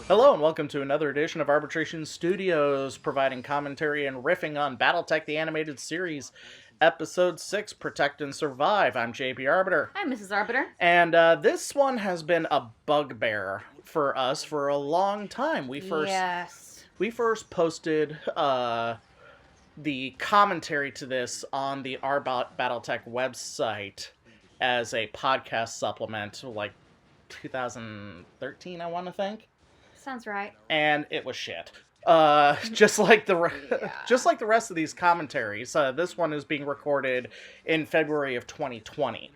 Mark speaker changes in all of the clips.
Speaker 1: Hello and welcome to another edition of Arbitration Studios, providing commentary and riffing on Battletech the Animated Series, Episode 6, Protect and Survive. I'm JP Arbiter.
Speaker 2: Hi, Mrs. Arbiter.
Speaker 1: And this one has been a bugbear for us for a long time. We first posted the commentary to this on the Battletech website as a podcast supplement, like 2013, I want to think.
Speaker 2: Sounds right.
Speaker 1: And it was shit. Just like the rest of these commentaries. This one is being recorded in February of 2020.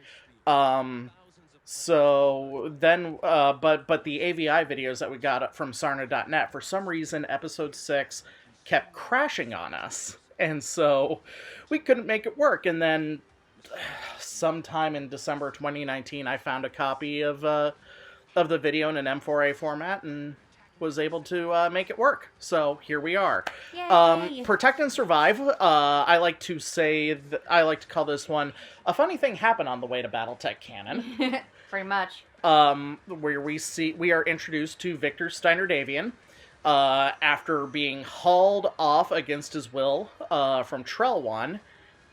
Speaker 1: So then, but the AVI videos that we got from Sarna.net, for some reason, episode 6 kept crashing on us, and so we couldn't make it work. And then, sometime in December 2019, I found a copy of the video in an M4A format and was able to make it work. So here we are. Protect and Survive. I like to call this one a funny thing happened on the way to Battletech Canon.
Speaker 2: Pretty much.
Speaker 1: Where we are introduced to Victor Steiner-Davian after being hauled off against his will from Trell 1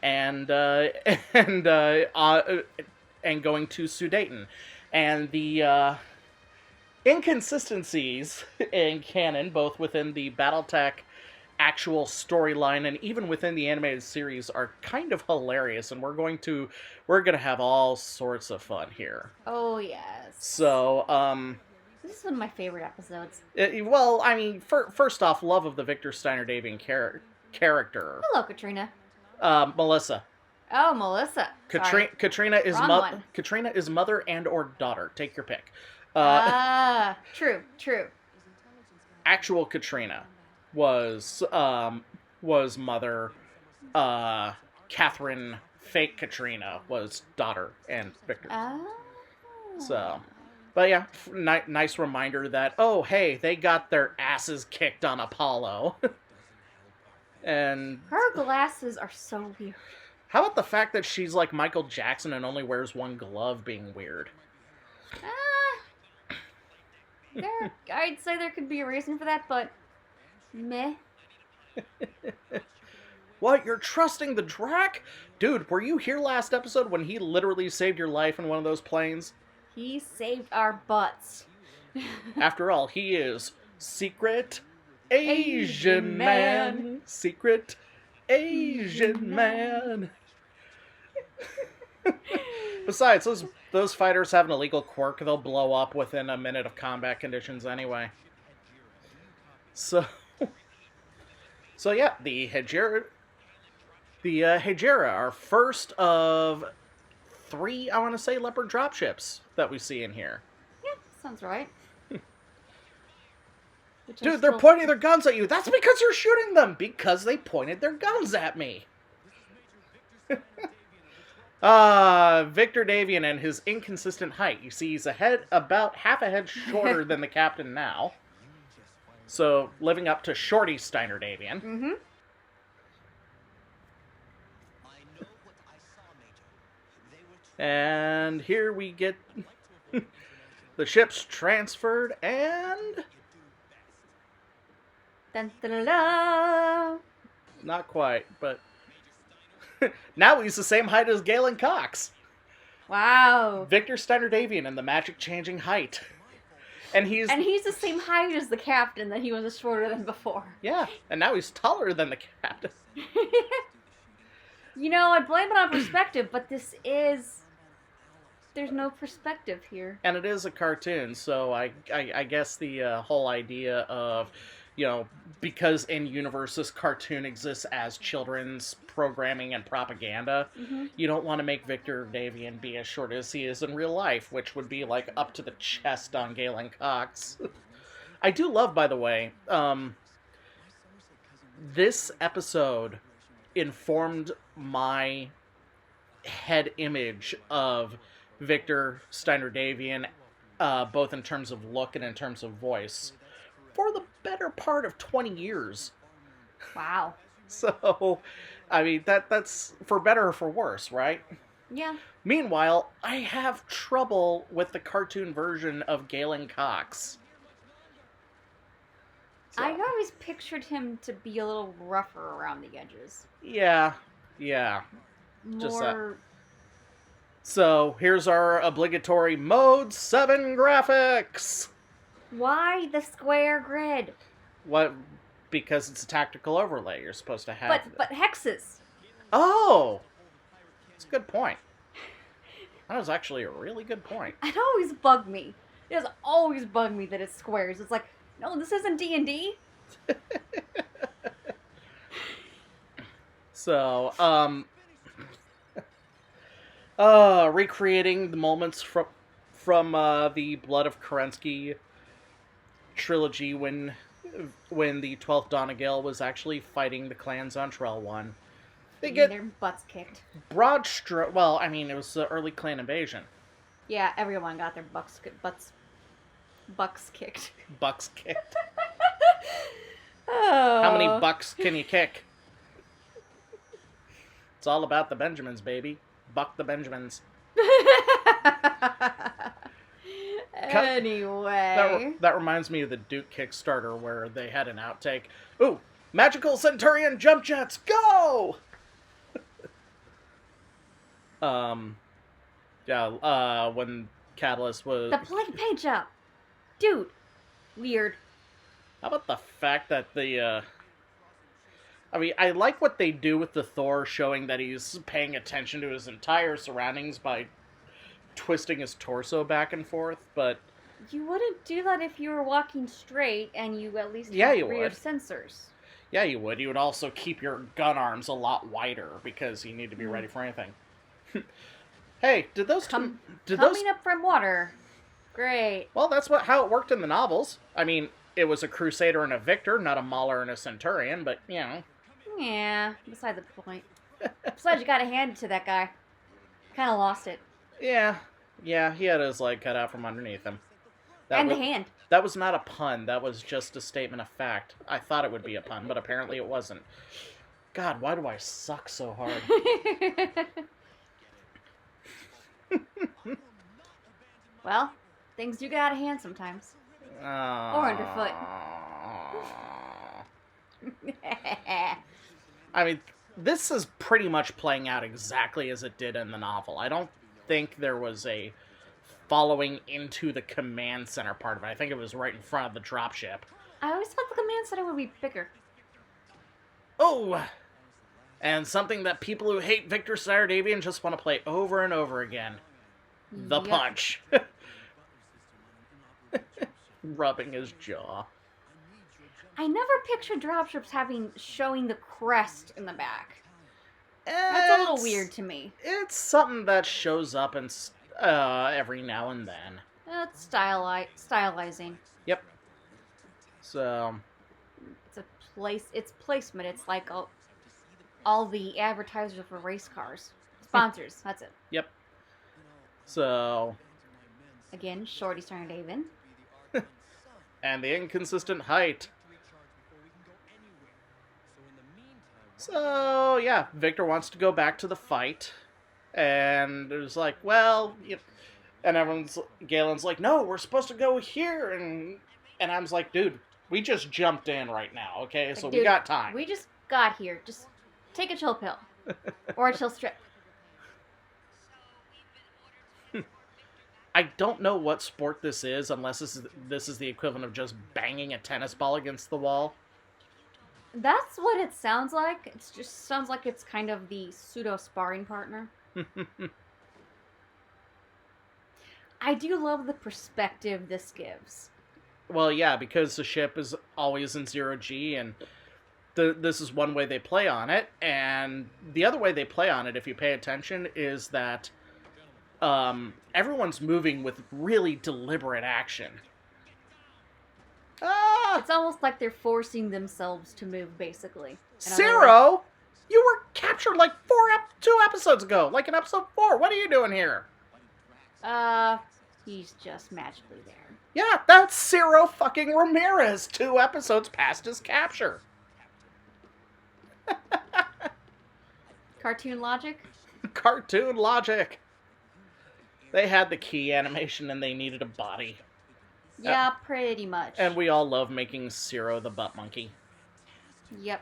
Speaker 1: and going to Sudetan. And the inconsistencies in canon, both within the Battletech actual storyline and even within the animated series, are kind of hilarious, and we're gonna have all sorts of fun here.
Speaker 2: Oh yes.
Speaker 1: So,
Speaker 2: this is one of my favorite episodes.
Speaker 1: Well, I mean, first off, love of the Victor Steiner-Davian character.
Speaker 2: Hello, Katrina.
Speaker 1: Melissa.
Speaker 2: Oh, Melissa.
Speaker 1: Katrina is mother and or daughter. Take your pick.
Speaker 2: True.
Speaker 1: Actual Katrina was mother. Catherine, fake Katrina, was daughter, and Victor. So, but yeah, nice reminder that, oh hey, they got their asses kicked on Apollo. And
Speaker 2: her glasses are so weird.
Speaker 1: How about the fact that she's like Michael Jackson and only wears one glove being weird?
Speaker 2: I'd say there could be a reason for that, but meh.
Speaker 1: What, you're trusting the Drac? Dude, were you here last episode when he literally saved your life in one of those planes?
Speaker 2: He saved our butts.
Speaker 1: After all, he is Secret Asian Man. Secret Asian Man. Besides, those fighters have an illegal quirk. They'll blow up within a minute of combat conditions anyway. So yeah, the Hejira are first of 3, I want to say, Leopard dropships that we see in here.
Speaker 2: Yeah, sounds right.
Speaker 1: Dude, they're pointing their guns at you. That's because you're shooting them. Because they pointed their guns at me. Victor Davian and his inconsistent height. You see, he's about half a head shorter than the captain now. So, living up to Shorty Steiner-Davian.
Speaker 2: Mm-hmm.
Speaker 1: And here we get the ships transferred and...
Speaker 2: Dun, dun, dun, dun.
Speaker 1: Not quite, but... Now he's the same height as Galen Cox.
Speaker 2: Wow.
Speaker 1: Victor Steiner-Davian in the magic-changing height. And he's
Speaker 2: the same height as the captain that he was shorter than before.
Speaker 1: Yeah, and now he's taller than the captain.
Speaker 2: You know, I blame it on perspective, but there's no perspective here.
Speaker 1: And it is a cartoon, so I guess the whole idea of, you know, because in universe this cartoon exists as children's programming and propaganda, you don't want to make Victor Davian be as short as he is in real life, which would be like up to the chest on Galen Cox. I do love, by the way, this episode informed my head image of Victor Steiner-Davian, both in terms of look and in terms of voice, for the better part of 20 years.
Speaker 2: Wow.
Speaker 1: So, I mean, that's for better or for worse, right?
Speaker 2: Yeah.
Speaker 1: Meanwhile, I have trouble with the cartoon version of Galen Cox. So,
Speaker 2: I always pictured him to be a little rougher around the edges.
Speaker 1: yeah. Just that.
Speaker 2: More.
Speaker 1: So, here's our obligatory Mode 7 graphics!
Speaker 2: Why the square grid?
Speaker 1: What? Because it's a tactical overlay. You're supposed to have.
Speaker 2: But hexes.
Speaker 1: Oh! That's a good point. That was actually a really good point.
Speaker 2: It always bugged me. It has always bugged me that it's squares. It's like, no, this isn't D&D.
Speaker 1: So, recreating the moments from the Blood of Kerensky trilogy when the 12th Donegal was actually fighting the clans on Trell 1. They
Speaker 2: Getting
Speaker 1: get
Speaker 2: their butts kicked.
Speaker 1: broad stroke. Well, I mean, it was the early clan invasion.
Speaker 2: Yeah, everyone got their bucks kicked.
Speaker 1: Bucks kicked.
Speaker 2: Oh.
Speaker 1: How many bucks can you kick? It's all about the Benjamins, baby. Buck the Benjamins.
Speaker 2: Anyway.
Speaker 1: That reminds me of the Duke Kickstarter where they had an outtake. Ooh, magical Centurion jump jets, go! When Catalyst was...
Speaker 2: The plague page up. Dude. Weird.
Speaker 1: How about the fact that the, I mean, I like what they do with the Thor showing that he's paying attention to his entire surroundings by twisting his torso back and forth, but...
Speaker 2: You wouldn't do that if you were walking straight and you at least
Speaker 1: Yeah,
Speaker 2: had
Speaker 1: you
Speaker 2: rear
Speaker 1: would.
Speaker 2: sensors.
Speaker 1: Yeah, you would. You would also keep your gun arms a lot wider because you need to be ready for anything. Hey, did those...
Speaker 2: Coming
Speaker 1: those...
Speaker 2: up from water. Great.
Speaker 1: Well, that's how it worked in the novels. I mean, it was a Crusader and a Victor, not a Mauler and a Centurion, but, you know.
Speaker 2: Yeah, beside the point. Besides, you gotta hand it to that guy. Kind of lost it.
Speaker 1: Yeah, he had his leg cut out from underneath him.
Speaker 2: And the hand.
Speaker 1: That was not a pun. That was just a statement of fact. I thought it would be a pun, but apparently it wasn't. God, why do I suck so hard?
Speaker 2: Well, things do get out of hand sometimes. Or underfoot.
Speaker 1: I mean, this is pretty much playing out exactly as it did in the novel. I don't think there was a following into the command center part of it. I think it was right in front of the dropship.
Speaker 2: I always thought the command center would be bigger.
Speaker 1: Oh! And something that people who hate Victor Sardavian just want to play over and over again. The
Speaker 2: Yep.
Speaker 1: punch. Rubbing his jaw.
Speaker 2: I never pictured dropships showing the crest in the back. That's a little weird to me.
Speaker 1: It's something that shows up in, every now and then.
Speaker 2: It's stylizing.
Speaker 1: Yep. So...
Speaker 2: It's placement. It's like all the advertisers for race cars. Sponsors, that's it.
Speaker 1: Yep. So...
Speaker 2: Again, Shorty Sardavian.
Speaker 1: And the inconsistent height. So, yeah, Victor wants to go back to the fight. And there's like, well... And Galen's like, no, we're supposed to go here. And I was like, dude, we just jumped in right now, okay? So
Speaker 2: Dude,
Speaker 1: we got time.
Speaker 2: We just got here. Just take a chill pill. Or a chill strip.
Speaker 1: I don't know what sport this is, unless this is the equivalent of just banging a tennis ball against the wall.
Speaker 2: That's what it sounds like. It just sounds like it's kind of the pseudo sparring partner. I do love the perspective this gives.
Speaker 1: Well, yeah, because the ship is always in 0G, and this is one way they play on it, and the other way they play on it, if you pay attention, is that everyone's moving with really deliberate action. Ah!
Speaker 2: It's almost like they're forcing themselves to move, basically.
Speaker 1: Zero? You were captured like 2 episodes ago, like in episode 4. What are you doing here?
Speaker 2: He's just magically there.
Speaker 1: Yeah, that's Ciro fucking Ramirez 2 episodes past his capture.
Speaker 2: Cartoon logic?
Speaker 1: Cartoon logic. They had the key animation and they needed a body.
Speaker 2: Yeah, pretty much.
Speaker 1: And we all love making Zero the butt monkey.
Speaker 2: Yep.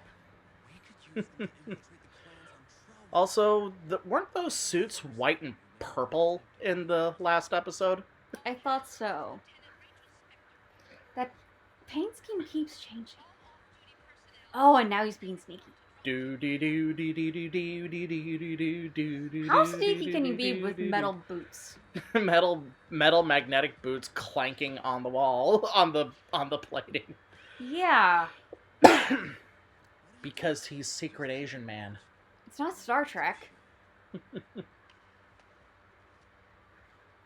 Speaker 1: Also, weren't those suits white and purple in the last episode?
Speaker 2: I thought so. That paint scheme keeps changing. Oh, and now he's being sneaky. How sneaky can you be with metal boots?
Speaker 1: metal magnetic boots clanking on the wall on the plating.
Speaker 2: Yeah.
Speaker 1: Because he's secret Asian man.
Speaker 2: It's not Star Trek.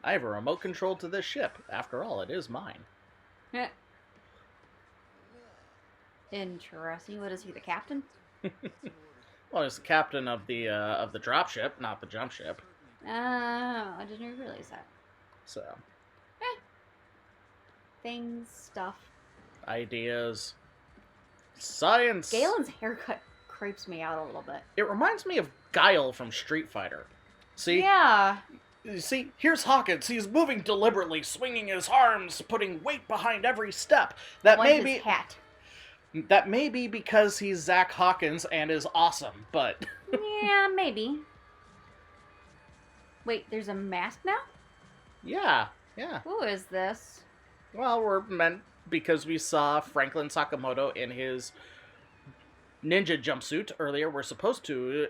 Speaker 1: I have a remote control to this ship. After all, it is mine.
Speaker 2: Interesting. What is he, the captain?
Speaker 1: Well, he's the captain of the dropship, not the jump ship.
Speaker 2: Oh, I didn't realize that.
Speaker 1: So,
Speaker 2: Things, stuff.
Speaker 1: ideas, science.
Speaker 2: Galen's haircut creeps me out a little bit.
Speaker 1: It reminds me of Guile from Street Fighter. See?
Speaker 2: Yeah.
Speaker 1: You see, here's Hawkins. He's moving deliberately, swinging his arms, putting weight behind every step. That
Speaker 2: Like
Speaker 1: may
Speaker 2: his
Speaker 1: be
Speaker 2: hat.
Speaker 1: that may be because he's Zach Hawkins and is awesome, but
Speaker 2: Yeah, maybe. Wait, there's a mask now?
Speaker 1: yeah.
Speaker 2: Who is this?
Speaker 1: Well, we're meant because we saw Franklin Sakamoto in his ninja jumpsuit earlier. We're supposed to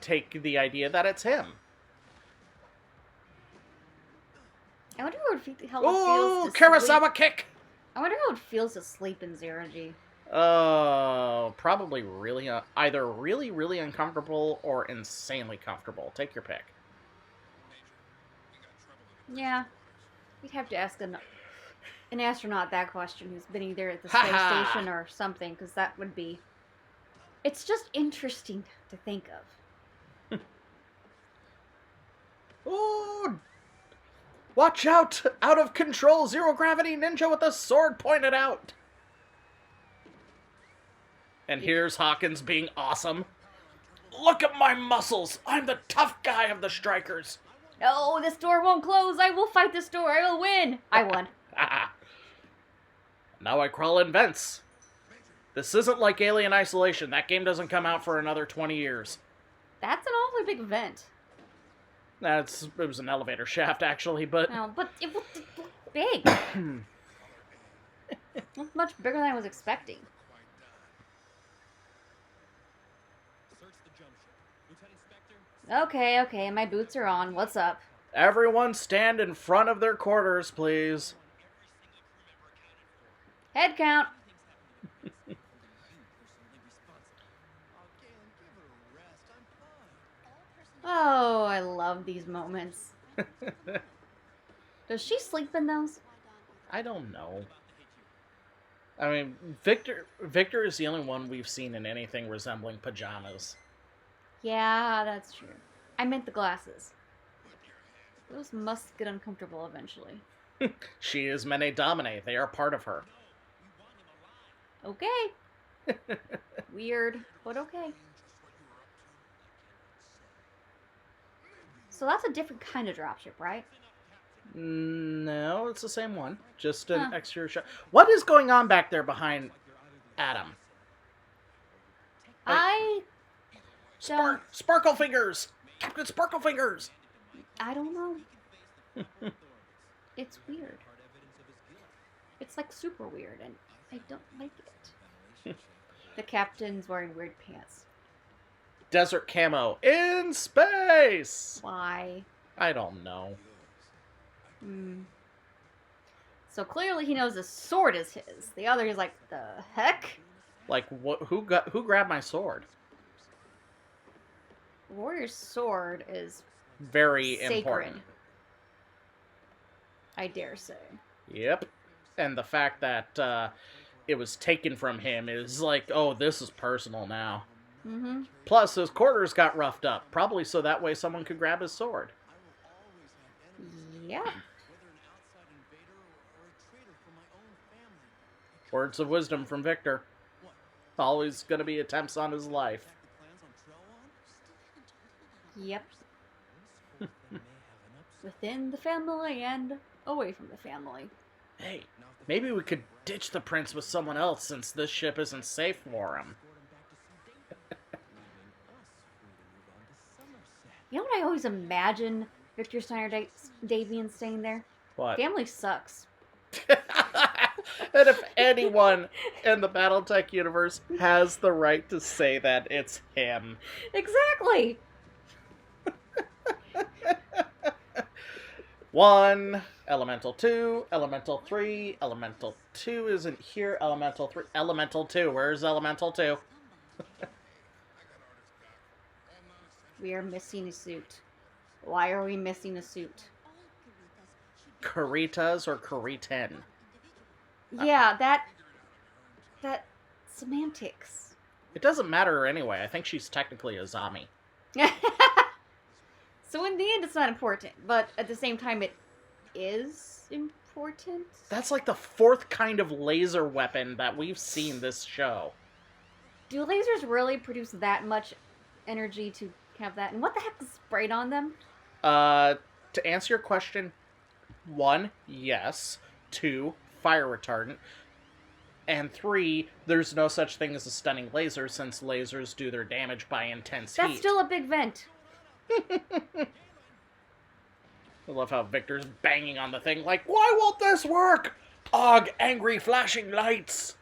Speaker 1: take the idea that it's him.
Speaker 2: I wonder how it feels
Speaker 1: Oh,
Speaker 2: to
Speaker 1: Kurosawa
Speaker 2: sleep.
Speaker 1: kick!
Speaker 2: I wonder how it feels to sleep in Zero-G.
Speaker 1: Oh, probably really, either really, really uncomfortable or insanely comfortable. Take your pick.
Speaker 2: Yeah. We'd have to ask an astronaut that question who's been either at the space
Speaker 1: Ha-ha.
Speaker 2: station or something, because that would be... It's just interesting to think of.
Speaker 1: Ooh! Watch out! Out of control! Zero gravity ninja with a sword pointed out! And here's Hawkins being awesome. Look at my muscles! I'm the tough guy of the strikers!
Speaker 2: No, this door won't close! I will fight this door! I will win! I won.
Speaker 1: Now I crawl in vents. This isn't like Alien Isolation. That game doesn't come out for another 20 years.
Speaker 2: That's an awfully big vent.
Speaker 1: It was an elevator shaft, actually, but...
Speaker 2: No, but it looked big. It looked much bigger than I was expecting. Okay, my boots are on. What's up?
Speaker 1: Everyone stand in front of their quarters, please.
Speaker 2: Head count. Oh, I love these moments. Does she sleep in those?
Speaker 1: I don't know. I mean, Victor is the only one we've seen in anything resembling pajamas.
Speaker 2: Yeah, that's true. I meant the glasses. Those must get uncomfortable eventually.
Speaker 1: She is Mene Domine. They are part of her.
Speaker 2: Okay. Weird, but okay. So that's a different kind of dropship, right?
Speaker 1: No, it's the same one. Just an extra shot. What is going on back there behind Adam? Sparkle Fingers! Captain Sparkle Fingers!
Speaker 2: I don't know. It's weird. It's like super weird, and I don't like it. The captain's wearing weird pants.
Speaker 1: Desert camo in space!
Speaker 2: Why?
Speaker 1: I don't know.
Speaker 2: So clearly he knows the sword is his. The other is like, the heck?
Speaker 1: Like, what? Who grabbed my sword?
Speaker 2: Warrior's sword is
Speaker 1: Very
Speaker 2: sacred.
Speaker 1: important.
Speaker 2: I dare say.
Speaker 1: Yep. And the fact that it was taken from him is like, oh, this is personal now.
Speaker 2: Mm-hmm.
Speaker 1: Plus, his quarters got roughed up, probably so that way someone could grab his sword.
Speaker 2: Yeah.
Speaker 1: Words of wisdom from Victor. Always gonna be attempts on his life.
Speaker 2: Yep. Within the family and away from the family.
Speaker 1: Hey, maybe we could ditch the prince with someone else since this ship isn't safe for him.
Speaker 2: You know what I always imagine Victor Steiner Davian staying there?
Speaker 1: What?
Speaker 2: Family sucks.
Speaker 1: And if anyone in the Battletech universe has the right to say that, it's him.
Speaker 2: Exactly!
Speaker 1: 1, Elemental 2, Elemental 3, Elemental 2 isn't here, Elemental 3, Elemental 2, where's Elemental 2?
Speaker 2: We are missing a suit. Why are we missing a suit?
Speaker 1: Karitas or Karitin?
Speaker 2: Yeah, that semantics.
Speaker 1: It doesn't matter anyway, I think she's technically a Zami.
Speaker 2: So in the end, it's not important, but at the same time, it is important.
Speaker 1: That's like the 4th kind of laser weapon that we've seen this show.
Speaker 2: Do lasers really produce that much energy to have that? And what the heck is sprayed on them?
Speaker 1: To answer your question, 1, yes. 2, fire retardant. And 3, there's no such thing as a stunning laser since lasers do their damage by intense heat.
Speaker 2: That's still a big vent.
Speaker 1: I love how Victor's banging on the thing like, why won't this work? Ugh, angry flashing lights.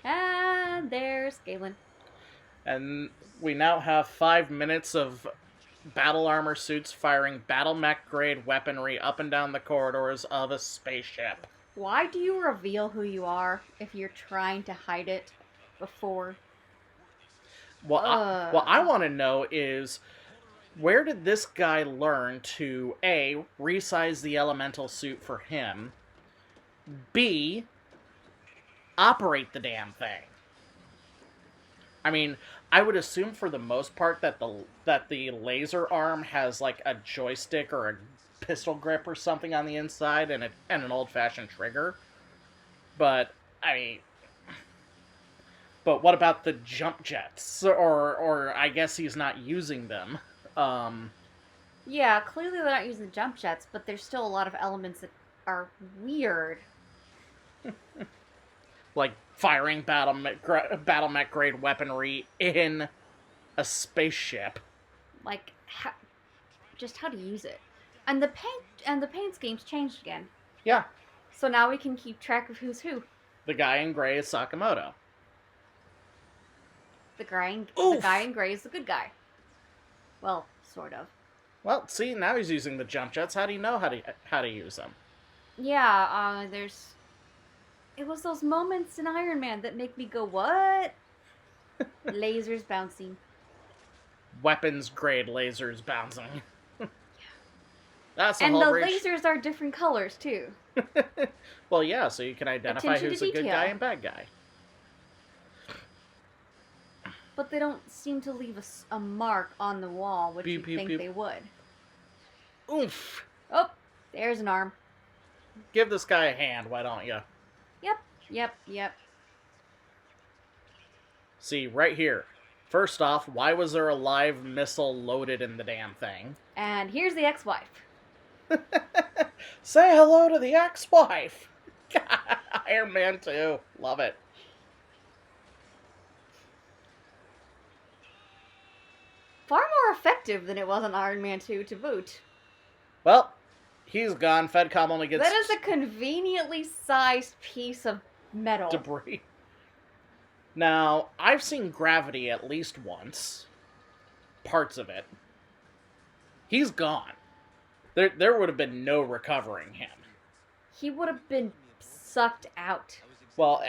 Speaker 2: And there's Galen.
Speaker 1: And we now have 5 minutes of battle armor suits firing battle mech grade weaponry up and down the corridors of a spaceship.
Speaker 2: Why do you reveal who you are if you're trying to hide it before?
Speaker 1: What I want to know is, where did this guy learn to A, resize the elemental suit for him, B, operate the damn thing? I mean, I would assume for the most part that the laser arm has like a joystick or a pistol grip or something on the inside and an old-fashioned trigger. But I mean, but what about the jump jets? Or I guess he's not using them.
Speaker 2: Yeah, clearly they're not using jump jets, but there's still a lot of elements that are weird.
Speaker 1: Like firing battle mech grade weaponry in a spaceship.
Speaker 2: Like, just how to use it. And the paint schemes changed again.
Speaker 1: Yeah.
Speaker 2: So now we can keep track of who's who.
Speaker 1: The guy in gray is Sakamoto.
Speaker 2: The guy in gray is the good guy. Well, sort of.
Speaker 1: Well, see, now he's using the jump jets. How do you know how to use them?
Speaker 2: Yeah, it was those moments in Iron Man that make me go, what? Lasers bouncing.
Speaker 1: Weapons grade lasers bouncing. That's a
Speaker 2: and
Speaker 1: whole
Speaker 2: the
Speaker 1: bridge.
Speaker 2: lasers are different colors, too.
Speaker 1: Well, yeah, so you can identify
Speaker 2: Attention
Speaker 1: who's
Speaker 2: to
Speaker 1: a good
Speaker 2: detail.
Speaker 1: guy and bad guy.
Speaker 2: But they don't seem to leave a mark on the wall, which
Speaker 1: Beep,
Speaker 2: you'd
Speaker 1: beep,
Speaker 2: think
Speaker 1: beep.
Speaker 2: they would.
Speaker 1: Oof.
Speaker 2: Oh, there's an arm.
Speaker 1: Give this guy a hand, why don't you?
Speaker 2: Yep.
Speaker 1: See, right here. First off, why was there a live missile loaded in the damn thing?
Speaker 2: And here's the ex-wife.
Speaker 1: Say hello to the ex-wife! Iron Man 2. Love it.
Speaker 2: Far more effective than it was in Iron Man 2 to boot.
Speaker 1: Well, he's gone. Fedcom only gets
Speaker 2: That is a conveniently sized piece of metal.
Speaker 1: debris. Now, I've seen Gravity at least once. Parts of it. He's gone. There would have been no recovering him.
Speaker 2: He would have been sucked out.
Speaker 1: Well,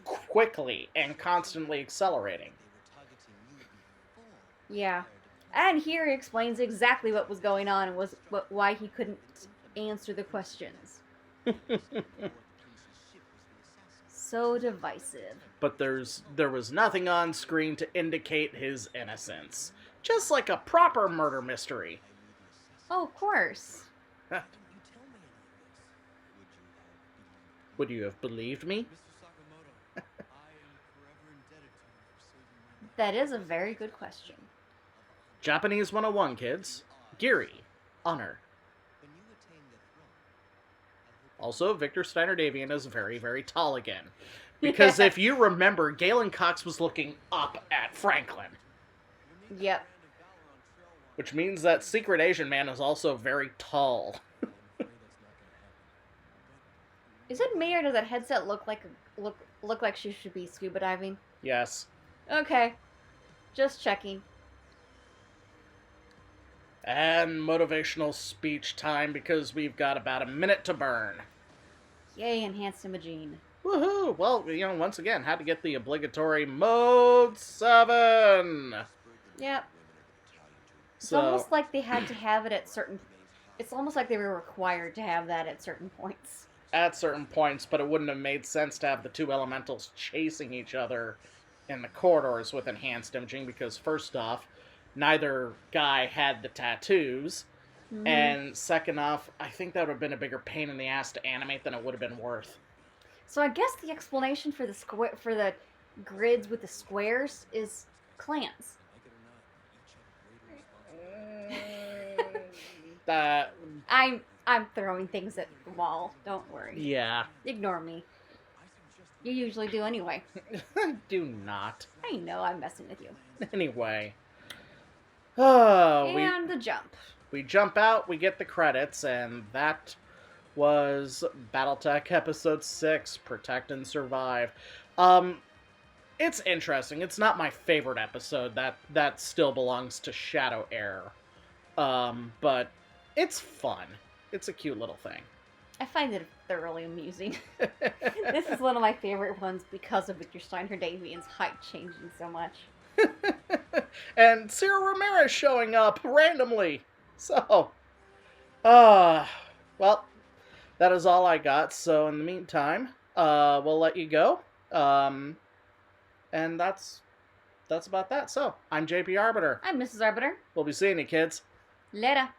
Speaker 1: quickly and constantly accelerating.
Speaker 2: Yeah. And here he explains exactly what was going on and why he couldn't answer the questions. So divisive.
Speaker 1: But there was nothing on screen to indicate his innocence. Just like a proper murder mystery.
Speaker 2: Oh, of course.
Speaker 1: Would you have believed me?
Speaker 2: That is a very good question.
Speaker 1: Japanese 101, kids. Giri. Honor. Also, Victor Steiner Davian is very, very tall again. Because if you remember, Galen Cox was looking up at Franklin.
Speaker 2: Yep.
Speaker 1: Which means that Secret Asian Man is also very tall.
Speaker 2: Is it me or does that headset look like she should be scuba diving?
Speaker 1: Yes.
Speaker 2: Okay. Just checking.
Speaker 1: And motivational speech time because we've got about a minute to burn.
Speaker 2: Yay, enhanced imaging.
Speaker 1: Woohoo! Well, once again, had to get the obligatory Mode 7!
Speaker 2: Yep. It's
Speaker 1: So,
Speaker 2: almost like they had to have it at certain... It's almost like they were required to have that at certain points.
Speaker 1: at certain points, but it wouldn't have made sense to have the two elementals chasing each other in the corridors with enhanced imaging because, first off, neither guy had the tattoos. Mm-hmm. And second off, I think that would have been a bigger pain in the ass to animate than it would have been worth.
Speaker 2: So I guess the explanation for the grids with the squares is clans. I'm throwing things at the wall. Don't worry.
Speaker 1: Yeah.
Speaker 2: Ignore me. You usually do anyway.
Speaker 1: Do not.
Speaker 2: I know, I'm messing with you.
Speaker 1: Anyway.
Speaker 2: The jump.
Speaker 1: We jump out, we get the credits, and that was Battletech Episode 6, Protect and Survive. It's interesting. It's not my favorite episode. That still belongs to Shadow Air. But it's fun. It's a cute little thing.
Speaker 2: I find it thoroughly amusing. This is one of my favorite ones because of Victor Steiner Davian's height changing so much.
Speaker 1: And Cyril Ramirez showing up randomly. So, well, that is all I got. So in the meantime, we'll let you go. And that's about that. So, I'm JP Arbiter.
Speaker 2: I'm Mrs. Arbiter.
Speaker 1: We'll be seeing you, kids.
Speaker 2: Later.